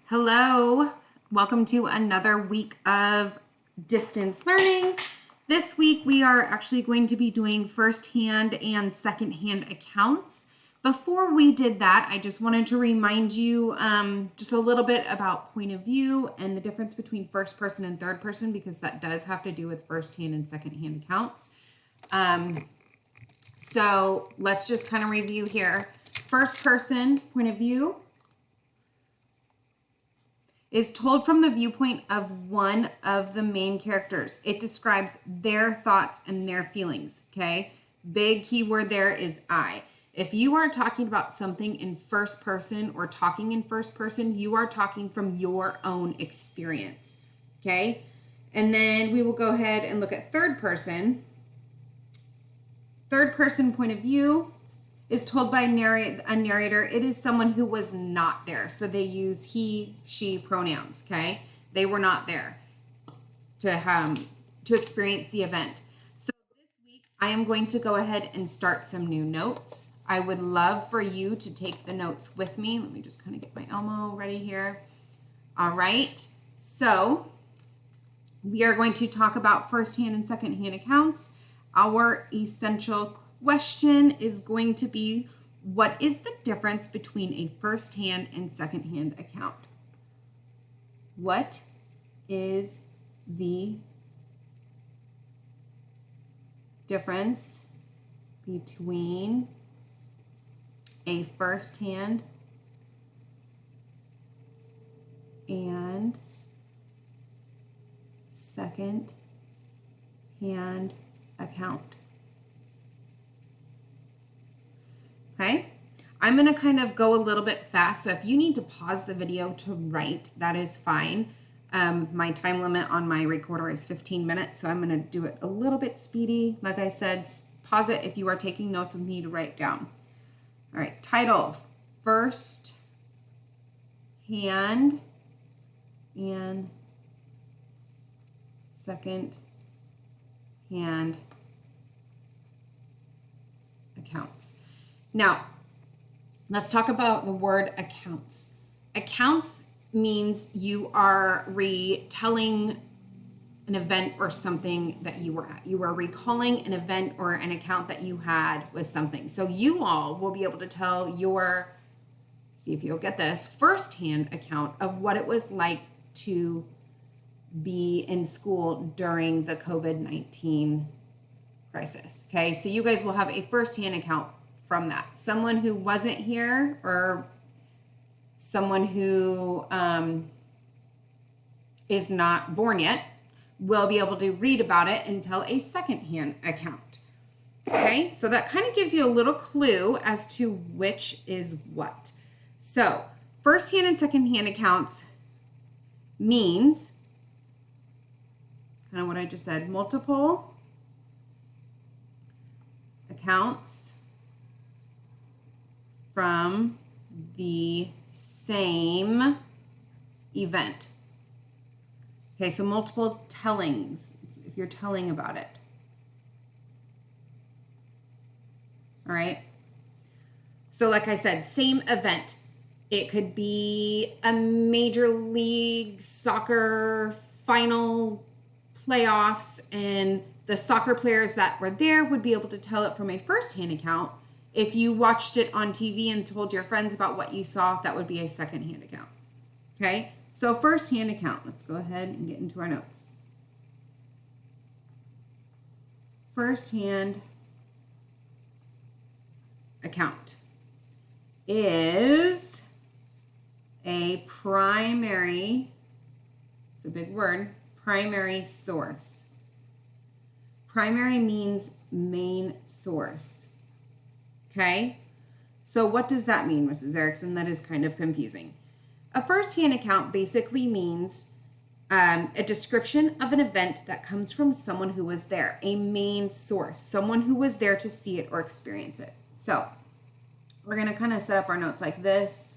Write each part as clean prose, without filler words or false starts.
Hello, welcome to another week of distance learning. This week we are actually going to be doing firsthand and secondhand accounts. Before we did that, I just wanted to remind you just a little bit about point of view and the difference between first person and third person, because that does have to do with firsthand and secondhand accounts. So let's just kind of review here. First person point of view is told from the viewpoint of one of the main characters. It describes their thoughts and their feelings, okay? Big keyword there is I. If you are talking about something in first person or talking in first person, you are talking from your own experience, okay? And then we will go ahead and look at third person. Third person point of view is told by a narrator. It is someone who was not there. So they use he, she pronouns, okay? They were not there to experience the event. So this week, I am going to go ahead and start some new notes. I would love for you to take the notes with me. Let me just kind of get my Elmo ready here. All right. So we are going to talk about firsthand and secondhand accounts. Our essential question is going to be, what is the difference between a first-hand and second-hand account? What is the difference between a first-hand and second-hand account? Okay, I'm going to kind of go a little bit fast. So if you need to pause the video to write, that is fine. My time limit on my recorder is 15 minutes. So I'm going to do it a little bit speedy. Like I said, pause it if you are taking notes with me to write down. All right, title, first hand and second hand accounts. Now, let's talk about the word accounts. Accounts means you are retelling an event or something that you were at. You are recalling an event or an account that you had with something. So you all will be able to tell your, see if you'll get this, firsthand account of what it was like to be in school during the COVID-19 crisis. Okay, so you guys will have a firsthand account from that. Someone who wasn't here or someone who is not born yet will be able to read about it and tell a secondhand account. Okay, so that kind of gives you a little clue as to which is what. So firsthand and secondhand accounts means kind of what I just said, multiple accounts from the same event. Okay, so multiple tellings, if you're telling about it. All right. So like I said, same event. It could be a Major League Soccer final playoffs, and the soccer players that were there would be able to tell it from a first-hand account. If you watched it on TV and told your friends about what you saw, that would be a second-hand account. Okay, so first-hand account. Let's go ahead and get into our notes. First-hand account is a primary, it's a big word, primary source. Primary means main source. Okay, so what does that mean, Mrs. Erickson? That is kind of confusing. A first-hand account basically means a description of an event that comes from someone who was there, a main source, someone who was there to see it or experience it. So we're going to kind of set up our notes like this.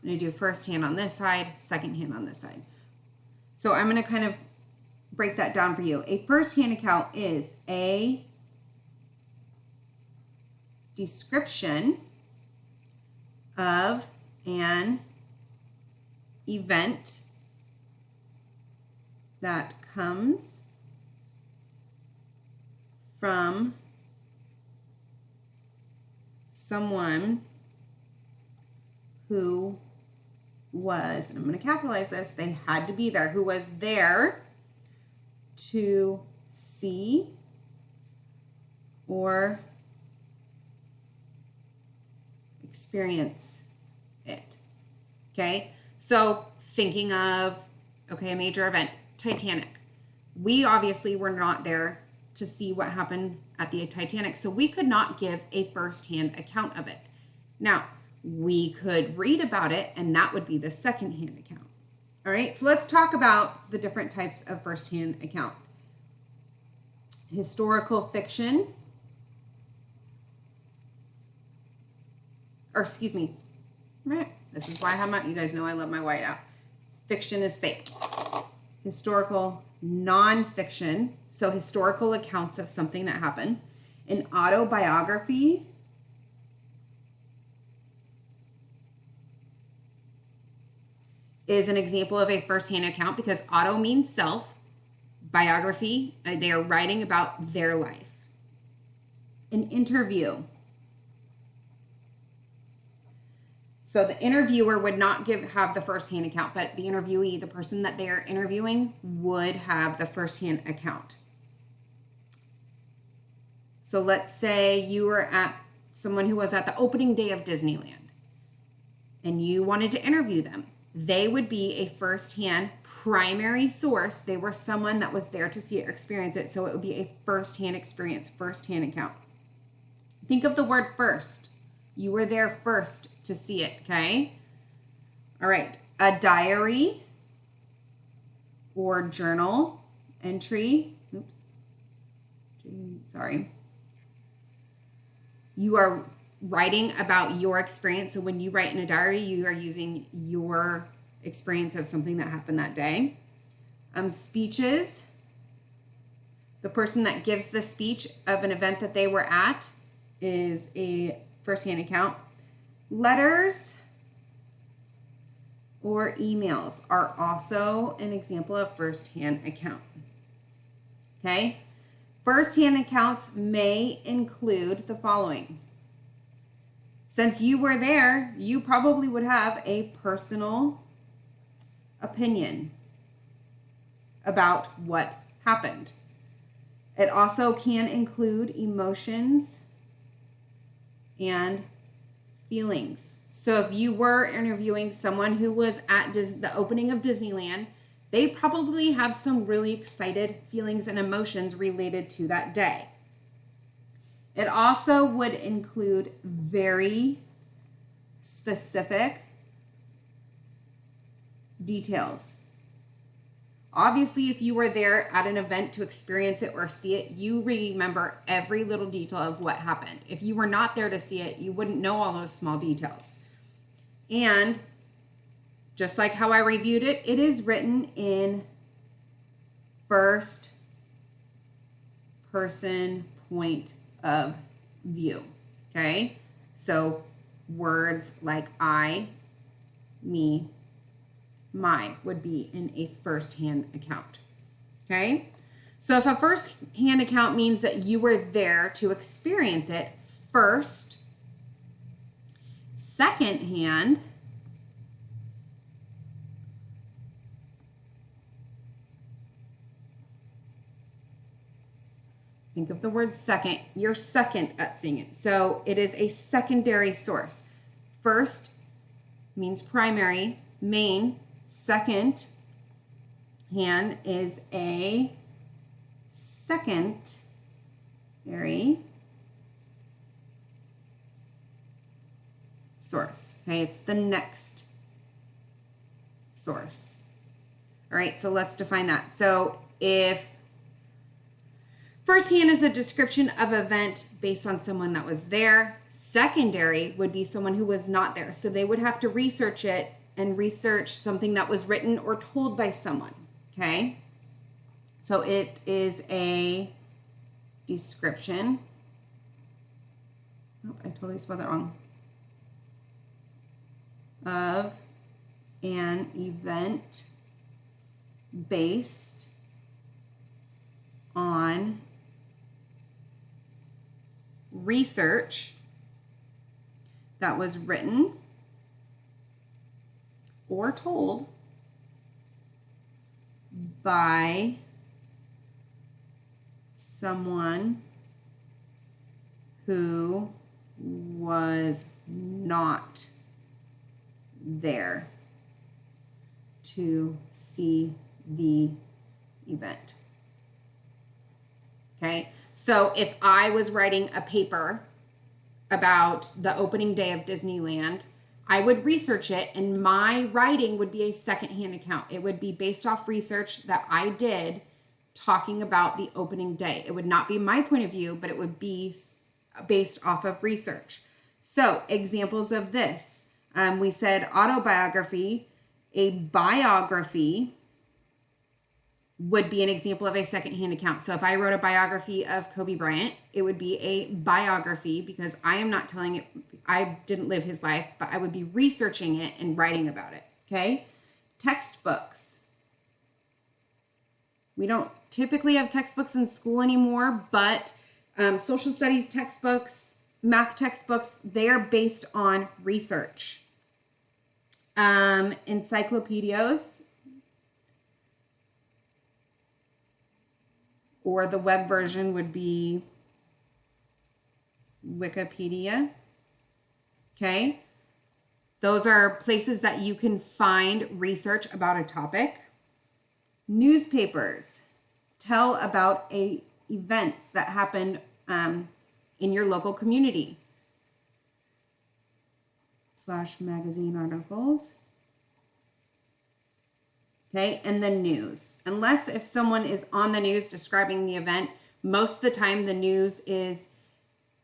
I'm going to do first-hand on this side, second-hand on this side. So I'm going to kind of break that down for you. A first-hand account is a description of an event that comes from someone who was, and I'm going to capitalize this, they had to be there, who was there to see or experience it. Okay, so thinking of, okay, a major event, Titanic. We obviously were not there to see what happened at the Titanic, so we could not give a firsthand account of it. Now, we could read about it, and that would be the secondhand account. All right, so let's talk about the different types of firsthand account. Historical fiction, or excuse me, this is why you guys know I love my whiteout. Fiction is fake. Historical nonfiction, so historical accounts of something that happened. An autobiography is an example of a firsthand account because auto means self. Biography, they are writing about their life. An interview. So the interviewer would not have the firsthand account, but the interviewee, the person that they are interviewing, would have the firsthand account. So let's say you were at someone who was at the opening day of Disneyland and you wanted to interview them. They would be a firsthand primary source. They were someone that was there to see it or experience it. So it would be a firsthand experience, firsthand account. Think of the word first. You were there first to see it, okay? All right, a diary or journal entry. You are writing about your experience. So when you write in a diary, you are using your experience of something that happened that day. Speeches. The person that gives the speech of an event that they were at is a firsthand account. Letters or emails are also an example of firsthand account. Okay? Firsthand accounts may include the following. Since you were there, you probably would have a personal opinion about what happened. It also can include emotions and feelings. So if you were interviewing someone who was at the opening of Disneyland, they probably have some really excited feelings and emotions related to that day. It also would include very specific details. Obviously, if you were there at an event to experience it or see it, you remember every little detail of what happened. If you were not there to see it, you wouldn't know all those small details. And just like how I reviewed it, it is written in first person point of view. Okay? So words like I, me, my would be in a first-hand account. Okay? So if a first-hand account means that you were there to experience it first, second-hand think of the word second. You're second at seeing it. So it is a secondary source. First means primary, main. Second hand is a secondary source. Okay, it's the next source. All right, so let's define that. So if firsthand is a description of an event based on someone that was there, secondary would be someone who was not there. So they would have to research it and research something that was written or told by someone, okay? So it is a description. Oh, I totally spelled that wrong. Of an event based on research that was written or told by someone who was not there to see the event. Okay, so if I was writing a paper about the opening day of Disneyland, I would research it, and my writing would be a secondhand account. It would be based off research that I did talking about the opening day. It would not be my point of view, but it would be based off of research. So examples of this, we said autobiography. A biography would be an example of a secondhand account. So if I wrote a biography of Kobe Bryant, it would be a biography because I am not telling it, I didn't live his life, but I would be researching it and writing about it, okay? Textbooks. We don't typically have textbooks in school anymore, but social studies textbooks, math textbooks, they are based on research. Encyclopedias, or the web version would be Wikipedia. Okay, those are places that you can find research about a topic. Newspapers tell about events that happened in your local community. / magazine articles. Okay, and the news. Unless if someone is on the news describing the event, most of the time the news is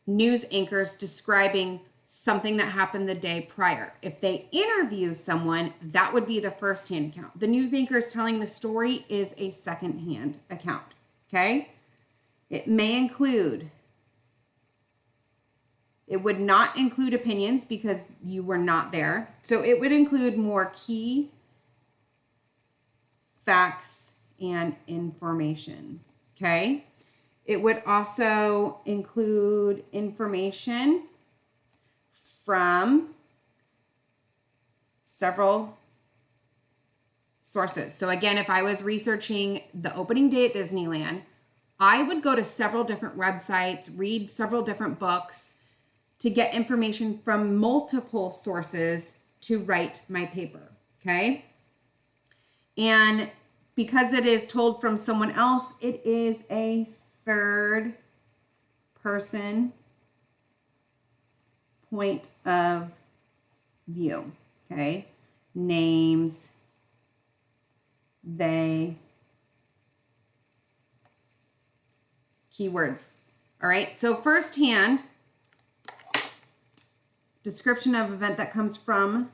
news anchors describing something that happened the day prior. If they interview someone, that would be the first-hand account. The news anchor is telling the story is a second-hand account, okay? It may include, it would not include opinions because you were not there. So it would include more key facts and information, okay? It would also include information from several sources. So again, if I was researching the opening day at Disneyland, I would go to several different websites, read several different books to get information from multiple sources to write my paper, okay? And because it is told from someone else, it is a third person point of view, okay? Names, they, keywords. All right, so firsthand, description of event that comes from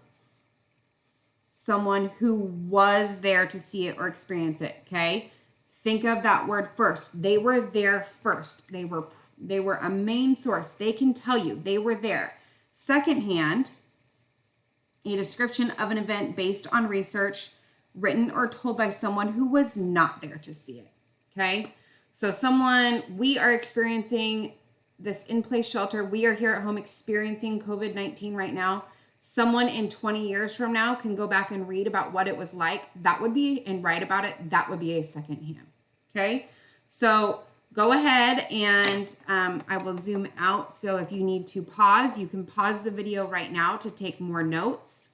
someone who was there to see it or experience it, okay? Think of that word first. They were there first. They were a main source. They can tell you they were there. Secondhand, a description of an event based on research written or told by someone who was not there to see it, okay? So we are experiencing this in-place shelter. We are here at home experiencing COVID-19 right now. Someone in 20 years from now can go back and read about what it was like. That would be, and write about it. That would be a secondhand, okay? So go ahead and I will zoom out. So if you need to pause, you can pause the video right now to take more notes.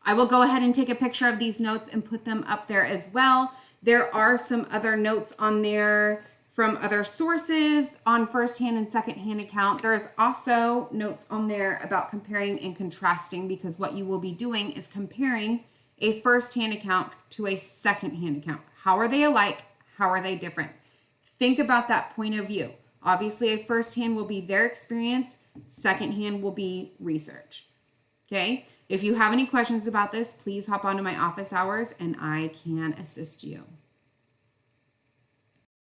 I will go ahead and take a picture of these notes and put them up there as well. There are some other notes on there from other sources on firsthand and secondhand account. There's also notes on there about comparing and contrasting, because what you will be doing is comparing a firsthand account to a secondhand account. How are they alike? How are they different? Think about that point of view. Obviously, a firsthand will be their experience. Secondhand will be research. Okay? If you have any questions about this, please hop onto my office hours and I can assist you.